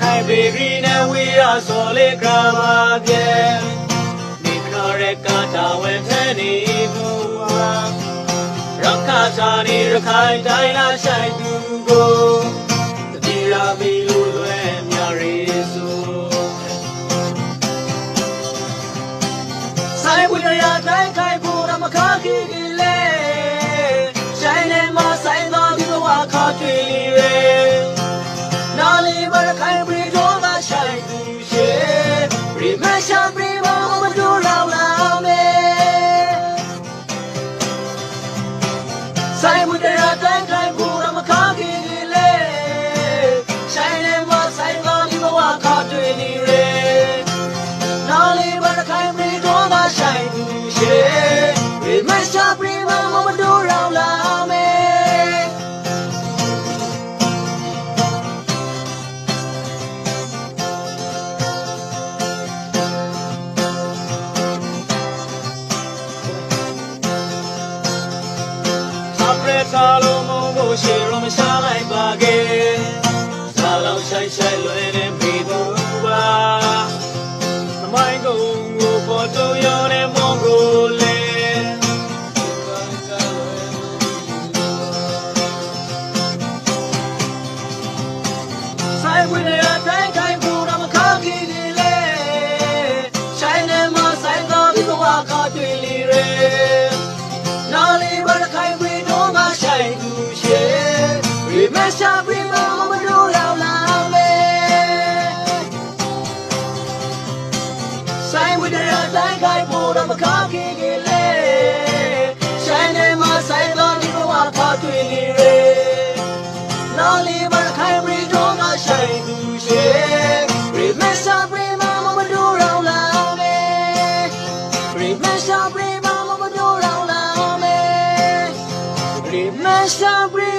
ခိုင်ပေရီနဲ့ဝီရစော်လေးကမာပြဲဒီခရကတာဝန်ထနေဘူးရခါစာနေရခိုင်တိုင်းလာဆိုင်သူကိုတည်ရပြီလို့လွယ်မြရီဆိုဆိုင်ဝိရတိုင်းခိုင်ဖို့ရမခါကြီးလေဆိုင်နေမဆိုင်တော်ဒီဘဝခါတွေ့လီရဲနာလီမရခိုင်ပြီတော့မဆိုင်သူရှေရီမရှာပြီမမတို့လောင်လာမေဆိုင်ဝိရတိုင်းခိုင်ဖို့ရမခါကြီးလေဆိုင်နေမဆိုင်တော်ဒီဘဝခါတွေ့လီရဲနာလီမရခိုင်ပြီတော့မဆိုင်သူရှေရီမရှာပြီမမတို့လောင်လာမေစာလုံးမုံကိုရှေရမရှာလိုက်ပါခဲ့စာလုံးဆိုင်ဆိုင်လွယ်နေပြီသူပါသမိုင်းကုန်းကိုပေါ်တူရောနဲ့မုံကိုလေဆိုင်ဝင်ရတိုင်းတိုင်းပူရမခါကြီးလေဆိုင်နေမဆိုင်တော့ဒီဘဝခါတွေ့လီရဲနာလီဘရခိုင်ပြီတော့မဆိုင်သူရှေရီမရှာပြီမမတို့လောက်လာမေဆိုင်ဝင်ရတိုင်းတိုင်းပူရမခါကြီးလေဆိုင်နေမဆိုင်တော့ဒီဘဝခါတွေ့လီရဲနာလီဘရခိုင်ပြီတော့မဆိုင်သူရှေရီမရှာပြီမမတို့လောက်လာမေရီမရှာပြီမမတို့လောက်လာမေရီမရှာပြီ